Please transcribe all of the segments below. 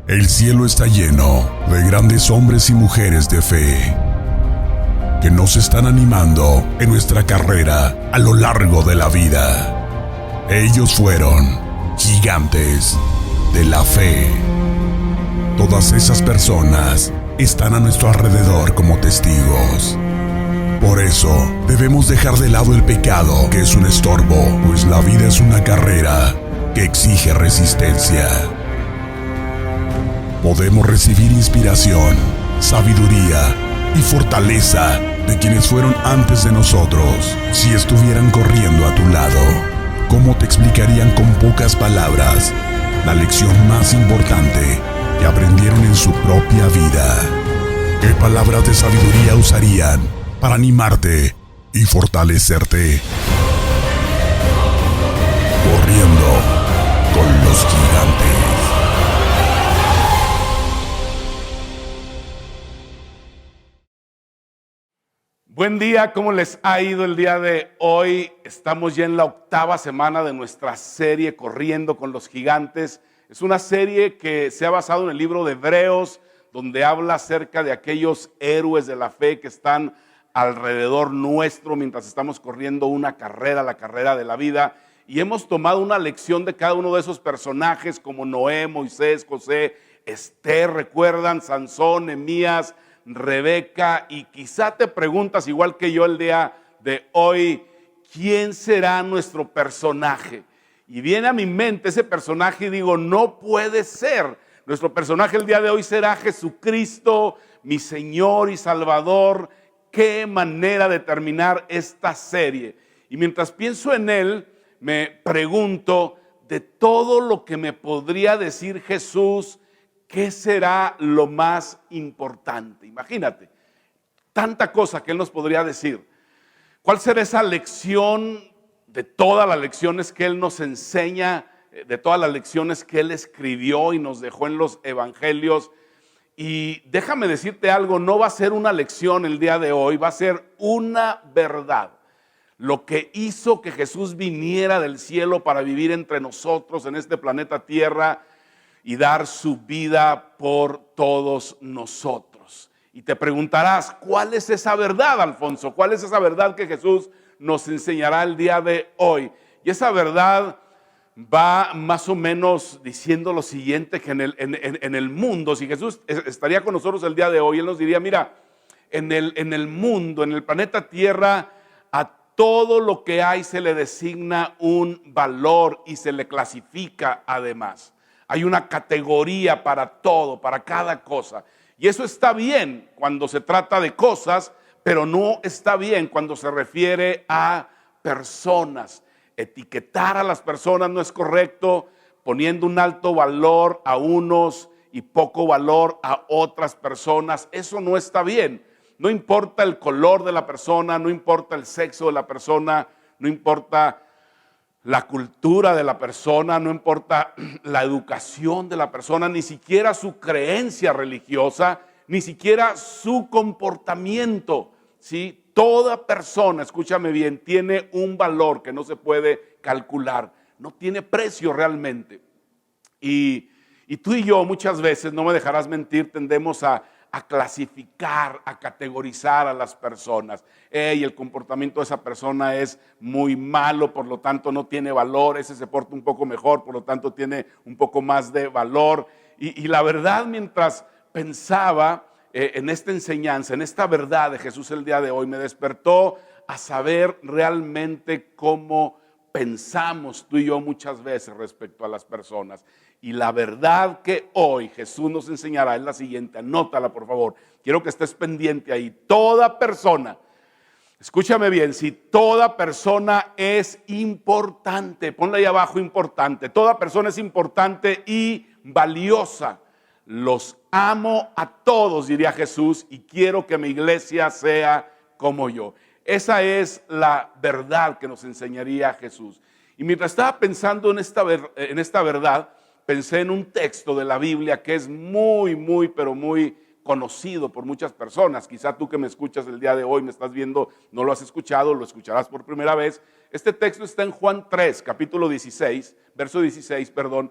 El cielo está lleno de grandes hombres y mujeres de fe que nos están animando en nuestra carrera a lo largo de la vida. Ellos fueron gigantes de la fe. Todas esas personas están a nuestro alrededor como testigos. Por eso, debemos dejar de lado el pecado, que es un estorbo, pues la vida es una carrera que exige resistencia. Podemos recibir inspiración, sabiduría y fortaleza de quienes fueron antes de nosotros. Si estuvieran corriendo a tu lado, ¿cómo te explicarían con pocas palabras la lección más importante que aprendieron en su propia vida? ¿Qué palabras de sabiduría usarían para animarte y fortalecerte? Corriendo con los gigantes. Buen día, ¿cómo les ha ido el día de hoy? Estamos ya en la 8ª semana de nuestra serie Corriendo con los Gigantes. Es una serie que se ha basado en el libro de Hebreos, donde habla acerca de aquellos héroes de la fe que están alrededor nuestro mientras estamos corriendo una carrera, la carrera de la vida. Y hemos tomado una lección de cada uno de esos personajes como Noé, Moisés, José, Esther, recuerdan, Sansón, Nehemías, Rebeca, y quizá te preguntas igual que yo el día de hoy, ¿quién será nuestro personaje? Y viene a mi mente ese personaje y digo, no puede ser. Nuestro personaje el día de hoy será Jesucristo, mi Señor y Salvador. Qué manera de terminar esta serie. Y mientras pienso en Él, me pregunto, de todo lo que me podría decir Jesús, ¿qué será lo más importante? Imagínate, tanta cosa que Él nos podría decir. ¿Cuál será esa lección de todas las lecciones que Él nos enseña, de todas las lecciones que Él escribió y nos dejó en los evangelios? Y déjame decirte algo, no va a ser una lección el día de hoy, va a ser una verdad. Lo que hizo que Jesús viniera del cielo para vivir entre nosotros en este planeta Tierra y dar su vida por todos nosotros. Y te preguntarás, ¿cuál es esa verdad, Alfonso? ¿Cuál es esa verdad que Jesús nos enseñará el día de hoy? Y esa verdad va más o menos diciendo lo siguiente, que en el mundo, si Jesús estaría con nosotros el día de hoy, Él nos diría, mira, en el mundo, en el planeta Tierra, a todo lo que hay se le designa un valor y se le clasifica además. Hay una categoría para todo, para cada cosa. Y eso está bien cuando se trata de cosas, pero no está bien cuando se refiere a personas. Etiquetar a las personas no es correcto, poniendo un alto valor a unos y poco valor a otras personas. Eso no está bien. No importa el color de la persona, no importa el sexo de la persona, no importa la cultura de la persona, no importa la educación de la persona, ni siquiera su creencia religiosa, ni siquiera su comportamiento, ¿sí? Toda persona, escúchame bien, tiene un valor que no se puede calcular, no tiene precio realmente. Y tú y yo muchas veces, no me dejarás mentir, tendemos a clasificar, a categorizar a las personas. El comportamiento de esa persona es muy malo, por lo tanto no tiene valor. Ese se porta un poco mejor, por lo tanto tiene un poco más de valor. Y la verdad, mientras pensaba en esta enseñanza, en esta verdad de Jesús el día de hoy, me despertó a saber realmente cómo pensamos tú y yo muchas veces respecto a las personas. Y la verdad que hoy Jesús nos enseñará es la siguiente, anótala por favor, quiero que estés pendiente ahí. Toda persona, escúchame bien, si toda persona es importante, ponle ahí abajo importante, toda persona es importante y valiosa. Los amo a todos, diría Jesús, y quiero que mi iglesia sea como yo. Esa es la verdad que nos enseñaría Jesús. Y mientras estaba pensando en esta verdad, pensé en un texto de la Biblia que es muy, pero muy conocido por muchas personas. Quizá tú que me escuchas el día de hoy, me estás viendo, no lo has escuchado, lo escucharás por primera vez. Este texto está en Juan 3, capítulo 16, verso 16, perdón.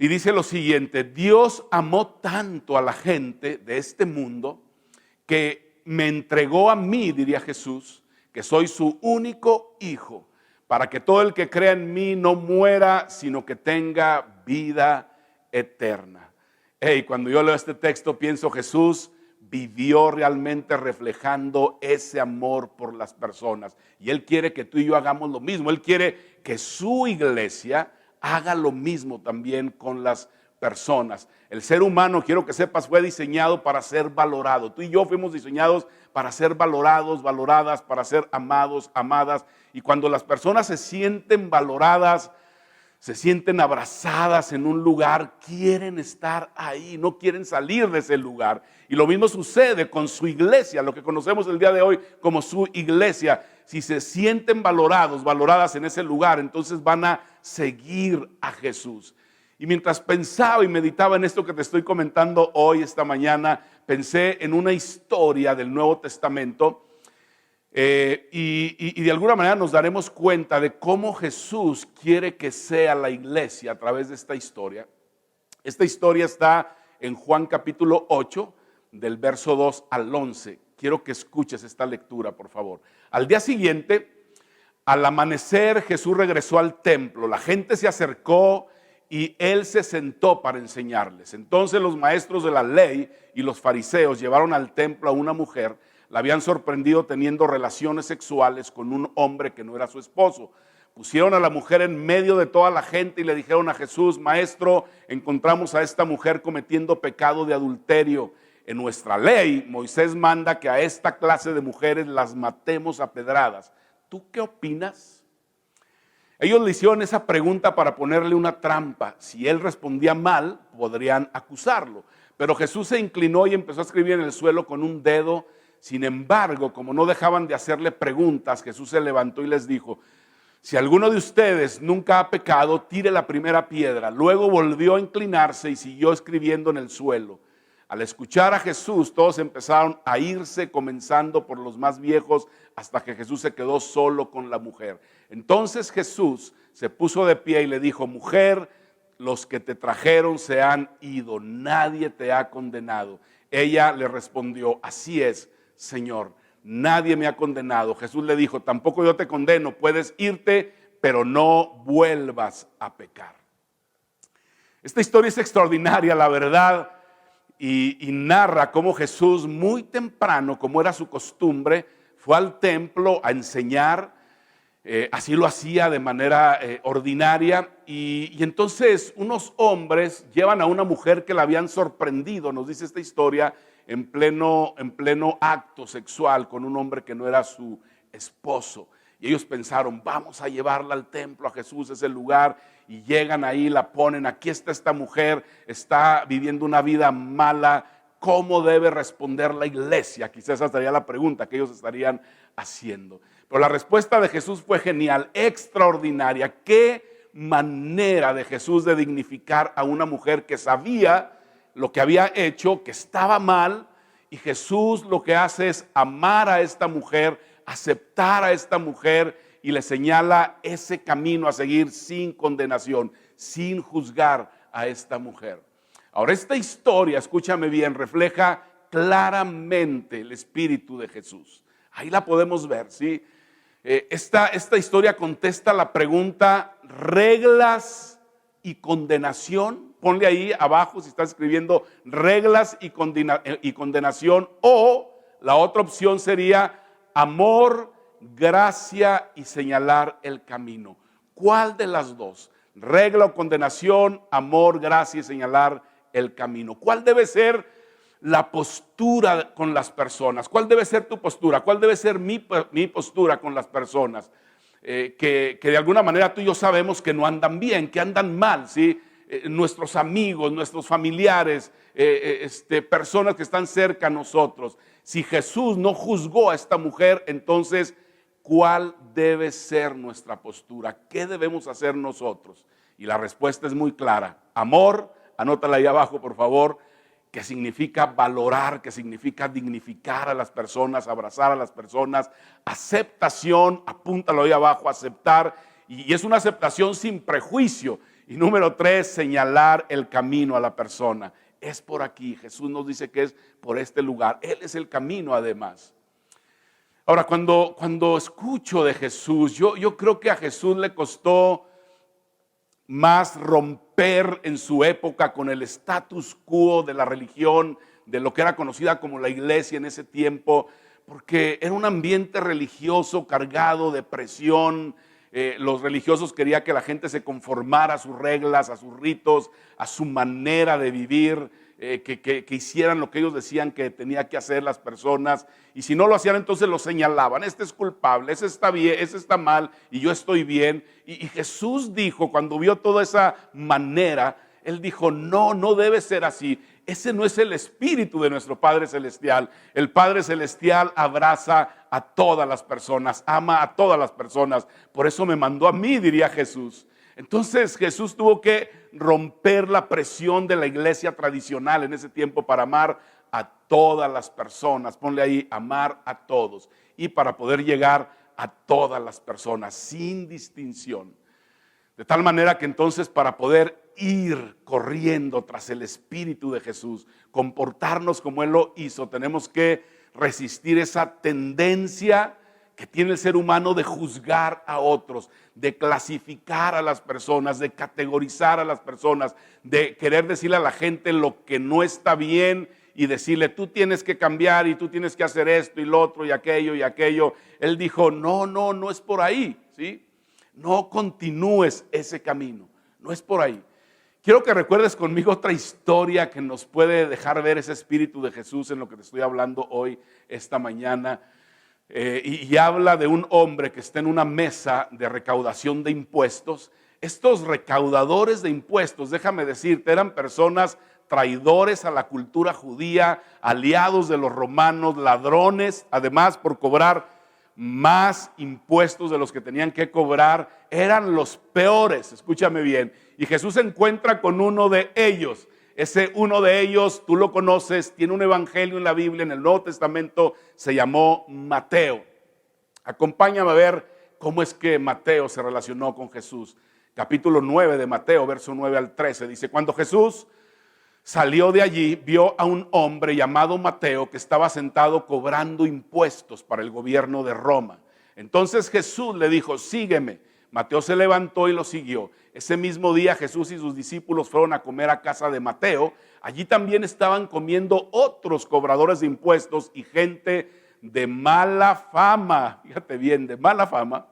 Y dice lo siguiente: Dios amó tanto a la gente de este mundo que me entregó a mí, diría Jesús, que soy su único hijo, para que todo el que crea en mí no muera, sino que tenga vida eterna. Hey, cuando yo leo este texto pienso, Jesús vivió realmente reflejando ese amor por las personas. Y Él quiere que tú y yo hagamos lo mismo. Él quiere que su iglesia haga lo mismo también con las personas. El ser humano, quiero que sepas, fue diseñado para ser valorado. Tú y yo fuimos diseñados para ser valorados, valoradas, para ser amados, amadas. Y cuando las personas se sienten valoradas, se sienten abrazadas en un lugar, quieren estar ahí, no quieren salir de ese lugar. Y lo mismo sucede con su iglesia, lo que conocemos el día de hoy como su iglesia. Si se sienten valorados, valoradas en ese lugar, entonces van a seguir a Jesús. Y mientras pensaba y meditaba en esto que te estoy comentando hoy, esta mañana, pensé en una historia del Nuevo Testamento. Y de alguna manera nos daremos cuenta de cómo Jesús quiere que sea la iglesia a través de esta historia. Esta historia está en Juan capítulo 8, del verso 2 al 11. Quiero que escuches esta lectura, por favor. Al día siguiente, al amanecer, Jesús regresó al templo. La gente se acercó y Él se sentó para enseñarles. Entonces los maestros de la ley y los fariseos llevaron al templo a una mujer. La habían sorprendido teniendo relaciones sexuales con un hombre que no era su esposo. Pusieron a la mujer en medio de toda la gente y le dijeron a Jesús: Maestro, encontramos a esta mujer cometiendo pecado de adulterio. En nuestra ley, Moisés manda que a esta clase de mujeres las matemos a pedradas. ¿Tú qué opinas? Ellos le hicieron esa pregunta para ponerle una trampa. Si él respondía mal, podrían acusarlo. Pero Jesús se inclinó y empezó a escribir en el suelo con un dedo. Sin embargo, como no dejaban de hacerle preguntas, Jesús se levantó y les dijo: si alguno de ustedes nunca ha pecado, tire la primera piedra. Luego volvió a inclinarse y siguió escribiendo en el suelo. Al escuchar a Jesús, todos empezaron a irse, comenzando por los más viejos, hasta que Jesús se quedó solo con la mujer. Entonces Jesús se puso de pie y le dijo: mujer, los que te trajeron se han ido, nadie te ha condenado. Ella le respondió: así es, Señor, nadie me ha condenado. Jesús le dijo: tampoco yo te condeno, puedes irte, pero no vuelvas a pecar. Esta historia es extraordinaria, la verdad, y narra cómo Jesús muy temprano, como era su costumbre, fue al templo a enseñar. Así lo hacía de manera ordinaria, y entonces unos hombres llevan a una mujer que la habían sorprendido, nos dice esta historia, en pleno acto sexual con un hombre que no era su esposo. Y ellos pensaron: vamos a llevarla al templo, a Jesús, es el lugar. Y llegan ahí, la ponen: aquí está esta mujer, está viviendo una vida mala, ¿cómo debe responder la iglesia? Quizás esa sería la pregunta que ellos estarían haciendo. Pero la respuesta de Jesús fue genial, extraordinaria. Qué manera de Jesús de dignificar a una mujer que sabía lo que había hecho, que estaba mal. Y Jesús lo que hace es amar a esta mujer, aceptar a esta mujer, y le señala ese camino a seguir sin condenación, sin juzgar a esta mujer. Ahora, esta historia, escúchame bien, refleja claramente el espíritu de Jesús. Ahí la podemos ver, ¿sí? Esta historia contesta la pregunta: reglas y condenación. Ponle ahí abajo, si estás escribiendo, reglas y condenación. O la otra opción sería amor, gracia y señalar el camino. ¿Cuál de las dos? Regla o condenación, amor, gracia y señalar el camino. ¿Cuál debe ser la postura con las personas? ¿Cuál debe ser tu postura? ¿Cuál debe ser mi postura con las personas? Que de alguna manera tú y yo sabemos que no andan bien, que andan mal, ¿sí? Nuestros amigos, nuestros familiares, personas que están cerca a nosotros. Si Jesús no juzgó a esta mujer, entonces, ¿cuál debe ser nuestra postura? ¿Qué debemos hacer nosotros? Y la respuesta es muy clara: amor, anótala ahí abajo por favor, que significa valorar, que significa dignificar a las personas, abrazar a las personas. Aceptación, apúntalo ahí abajo, aceptar, y es una aceptación sin prejuicio. Y número 3, señalar el camino a la persona. Es por aquí. Jesús nos dice que es por este lugar. Él es el camino además. Ahora, cuando escucho de Jesús, yo creo que a Jesús le costó más romper en su época con el status quo de la religión, de lo que era conocida como la iglesia en ese tiempo, porque era un ambiente religioso cargado de presión. Los religiosos querían que la gente se conformara a sus reglas, a sus ritos, a su manera de vivir, que hicieran lo que ellos decían que tenía que hacer las personas, y si no lo hacían entonces lo señalaban. Este es culpable, ese está bien, ese está mal y yo estoy bien. Y Jesús dijo, cuando vio toda esa manera, Él dijo, no debe ser así. Ese no es el espíritu de nuestro Padre Celestial. El Padre Celestial abraza a todas las personas, ama a todas las personas. Por eso me mandó a mí, diría Jesús. Entonces Jesús tuvo que romper la presión de la iglesia tradicional en ese tiempo para amar a todas las personas. Ponle ahí, amar a todos. Y para poder llegar a todas las personas sin distinción. De tal manera que entonces para poder ir corriendo tras el Espíritu de Jesús, comportarnos como Él lo hizo, tenemos que resistir esa tendencia que tiene el ser humano de juzgar a otros, de clasificar a las personas, de categorizar a las personas, de querer decirle a la gente lo que no está bien y decirle, tú tienes que cambiar y tú tienes que hacer esto y lo otro y aquello y aquello. Él dijo, no es por ahí, ¿sí? No continúes ese camino, no es por ahí. Quiero que recuerdes conmigo otra historia que nos puede dejar ver ese espíritu de Jesús en lo que te estoy hablando hoy, esta mañana. Y habla de un hombre que está en una mesa de recaudación de impuestos. Estos recaudadores de impuestos, déjame decirte, eran personas traidores a la cultura judía, aliados de los romanos, ladrones, además por cobrar más impuestos de los que tenían que cobrar, eran los peores, escúchame bien. Y Jesús se encuentra con uno de ellos. Ese uno de ellos, tú lo conoces, tiene un evangelio en la Biblia, en el Nuevo Testamento, se llamó Mateo. Acompáñame a ver cómo es que Mateo se relacionó con Jesús. Capítulo 9 de Mateo, verso 9 al 13, dice, cuando Jesús salió de allí, vio a un hombre llamado Mateo que estaba sentado cobrando impuestos para el gobierno de Roma. Entonces Jesús le dijo, sígueme. Mateo se levantó y lo siguió. Ese mismo día Jesús y sus discípulos fueron a comer a casa de Mateo. Allí también estaban comiendo otros cobradores de impuestos y gente de mala fama. Fíjate bien, de mala fama.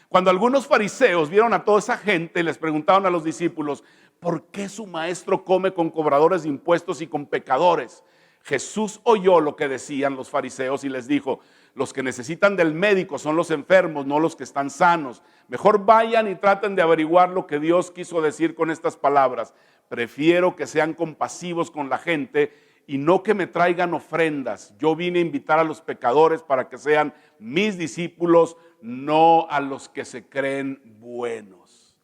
Cuando algunos fariseos vieron a toda esa gente, les preguntaron a los discípulos, ¿por qué su maestro come con cobradores de impuestos y con pecadores? Jesús oyó lo que decían los fariseos y les dijo, los que necesitan del médico son los enfermos, no los que están sanos. Mejor vayan y traten de averiguar lo que Dios quiso decir con estas palabras. Prefiero que sean compasivos con la gente y no que me traigan ofrendas. Yo vine a invitar a los pecadores para que sean mis discípulos, no a los que se creen buenos.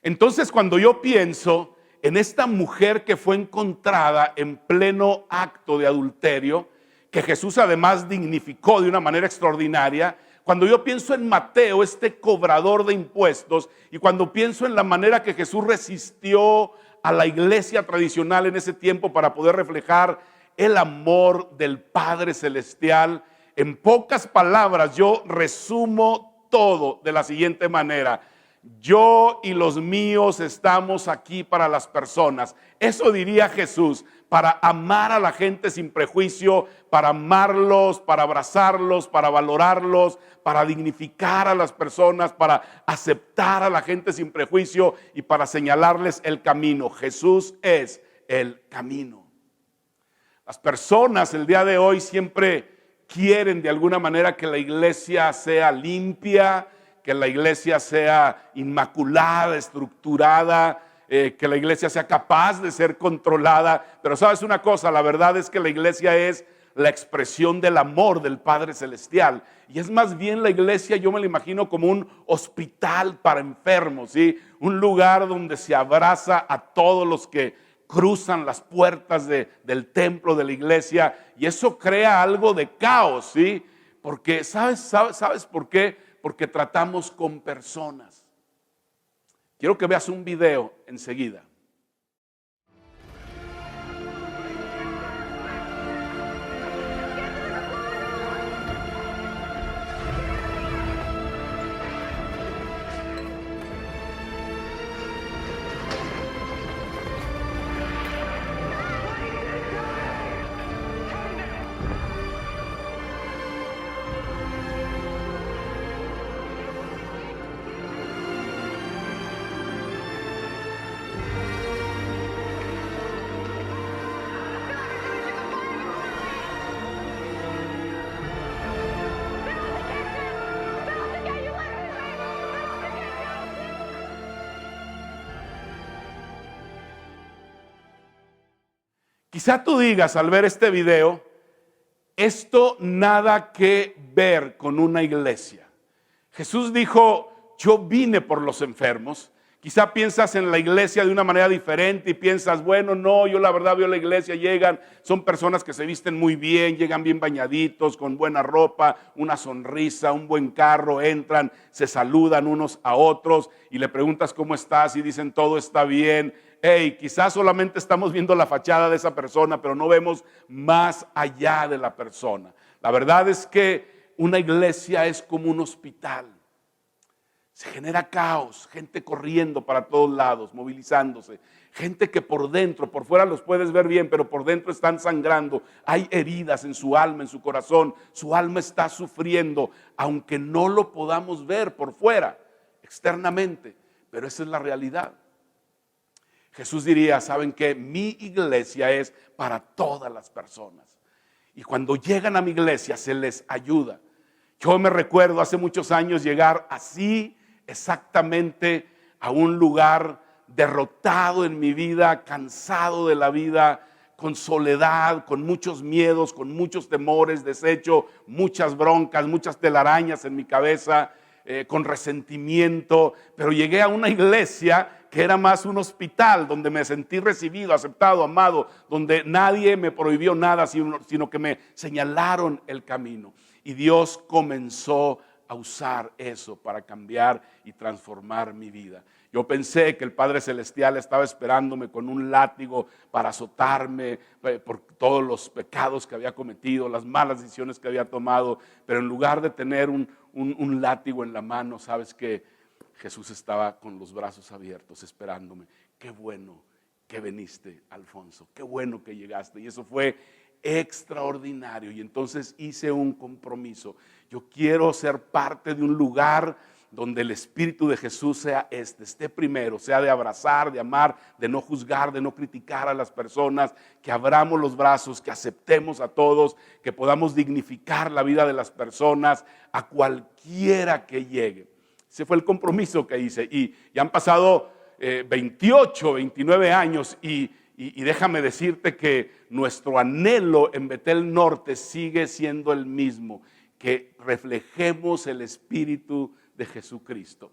Entonces, cuando yo pienso en esta mujer que fue encontrada en pleno acto de adulterio, que Jesús además dignificó de una manera extraordinaria, cuando yo pienso en Mateo, este cobrador de impuestos, y cuando pienso en la manera que Jesús resistió a la iglesia tradicional en ese tiempo para poder reflejar el amor del Padre Celestial, en pocas palabras yo resumo todo de la siguiente manera. Yo y los míos estamos aquí para las personas. Eso diría Jesús, para amar a la gente sin prejuicio, para amarlos, para abrazarlos, para valorarlos, para dignificar a las personas, para aceptar a la gente sin prejuicio y para señalarles el camino. Jesús es el camino. Las personas el día de hoy siempre quieren de alguna manera que la iglesia sea limpia, que la iglesia sea inmaculada, estructurada, que la iglesia sea capaz de ser controlada. Pero sabes una cosa, la verdad es que la iglesia es la expresión del amor del Padre Celestial. Y es más bien la iglesia, yo me la imagino como un hospital para enfermos, ¿sí? Un lugar donde se abraza a todos los que cruzan las puertas del templo de la iglesia. Y eso crea algo de caos, ¿sí? Porque, ¿sabes por qué? Porque tratamos con personas. Quiero que veas un video enseguida. Quizá tú digas al ver este video, esto nada que ver con una iglesia. Jesús dijo, yo vine por los enfermos. Quizá piensas en la iglesia de una manera diferente y piensas, bueno, no, yo la verdad veo la iglesia, llegan, son personas que se visten muy bien, llegan bien bañaditos, con buena ropa, una sonrisa, un buen carro, entran, se saludan unos a otros y le preguntas cómo estás y dicen todo está bien. Hey, quizás solamente estamos viendo la fachada de esa persona, pero no vemos más allá de la persona. La verdad es que una iglesia es como un hospital. Se genera caos, gente corriendo para todos lados, movilizándose. Gente que por dentro, por fuera los puedes ver bien, pero por dentro están sangrando. Hay heridas en su alma, en su corazón. Su alma está sufriendo, aunque no lo podamos ver por fuera, externamente. Pero esa es la realidad. Jesús diría, ¿saben qué? Mi iglesia es para todas las personas. Y cuando llegan a mi iglesia se les ayuda. Yo me recuerdo hace muchos años llegar así exactamente a un lugar derrotado en mi vida, cansado de la vida, con soledad, con muchos miedos, con muchos temores, deshecho, muchas broncas, muchas telarañas en mi cabeza, con resentimiento. Pero llegué a una iglesia que era más un hospital, donde me sentí recibido, aceptado, amado, donde nadie me prohibió nada, sino que me señalaron el camino. Y Dios comenzó a usar eso para cambiar y transformar mi vida. Yo pensé que el Padre Celestial estaba esperándome con un látigo para azotarme por todos los pecados que había cometido, las malas decisiones que había tomado, pero en lugar de tener un látigo en la mano, ¿sabes qué? Jesús estaba con los brazos abiertos esperándome. Qué bueno que viniste, Alfonso. Qué bueno que llegaste. Y eso fue extraordinario. Y entonces hice un compromiso. Yo quiero ser parte de un lugar donde el Espíritu de Jesús esté primero, sea de abrazar, de amar, de no juzgar, de no criticar a las personas, que abramos los brazos, que aceptemos a todos, que podamos dignificar la vida de las personas a cualquiera que llegue. Ese fue el compromiso que hice y ya han pasado 28, 29 años y déjame decirte que nuestro anhelo en Betel Norte sigue siendo el mismo, que reflejemos el Espíritu de Jesucristo.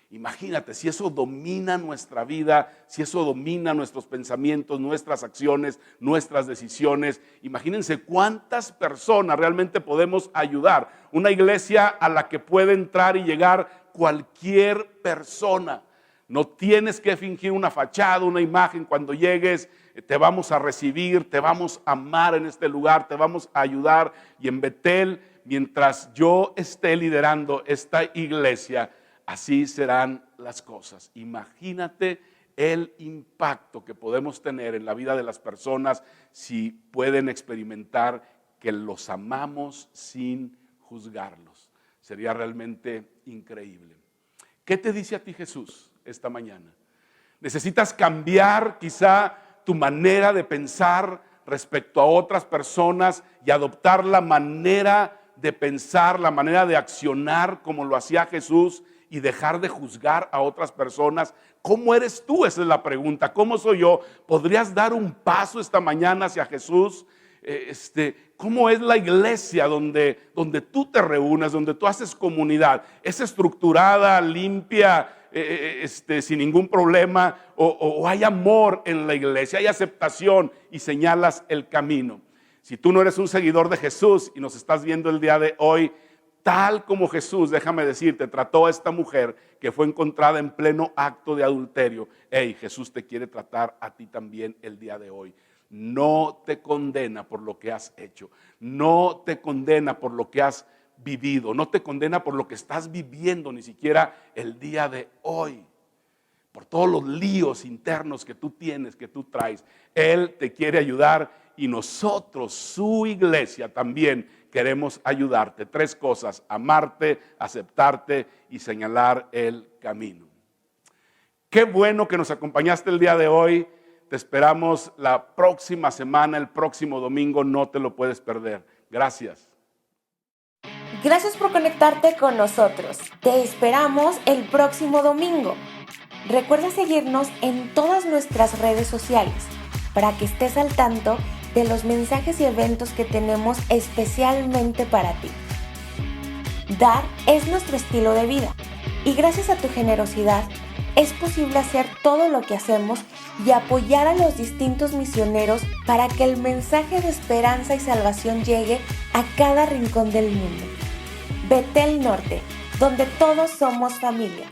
Imagínate, si eso domina nuestra vida, si eso domina nuestros pensamientos, nuestras acciones, nuestras decisiones, imagínense cuántas personas realmente podemos ayudar. Una iglesia a la que puede entrar y llegar cualquier persona. No tienes que fingir una fachada, una imagen. Cuando llegues te vamos a recibir, te vamos a amar en este lugar, te vamos a ayudar. Y en Betel, mientras yo esté liderando esta iglesia, así serán las cosas. Imagínate el impacto que podemos tener en la vida de las personas si pueden experimentar que los amamos sin juzgarlos. Sería realmente increíble. ¿Qué te dice a ti Jesús esta mañana? ¿Necesitas cambiar quizá tu manera de pensar respecto a otras personas y adoptar la manera de pensar, la manera de accionar como lo hacía Jesús y dejar de juzgar a otras personas? ¿Cómo eres tú? Esa es la pregunta. ¿Cómo soy yo? ¿Podrías dar un paso esta mañana hacia Jesús? ¿Cómo es la iglesia donde tú te reúnes, donde tú haces comunidad? ¿Es estructurada, limpia, sin ningún problema? ¿O hay amor en la iglesia? ¿Hay aceptación y señalas el camino? Si tú no eres un seguidor de Jesús y nos estás viendo el día de hoy, tal como Jesús, déjame decirte, trató a esta mujer que fue encontrada en pleno acto de adulterio. Hey, Jesús te quiere tratar a ti también el día de hoy. No te condena por lo que has hecho, no te condena por lo que has vivido, no te condena por lo que estás viviendo ni siquiera el día de hoy, por todos los líos internos que tú tienes, que tú traes. Él te quiere ayudar y nosotros, su iglesia, también queremos ayudarte. 3 cosas: amarte, aceptarte y señalar el camino. Qué bueno que nos acompañaste el día de hoy. Te esperamos la próxima semana, el próximo domingo, no te lo puedes perder. Gracias. Gracias por conectarte con nosotros. Te esperamos el próximo domingo. Recuerda seguirnos en todas nuestras redes sociales para que estés al tanto de los mensajes y eventos que tenemos especialmente para ti. Dar es nuestro estilo de vida y gracias a tu generosidad es posible hacer todo lo que hacemos y apoyar a los distintos misioneros para que el mensaje de esperanza y salvación llegue a cada rincón del mundo. Betel Norte, donde todos somos familia.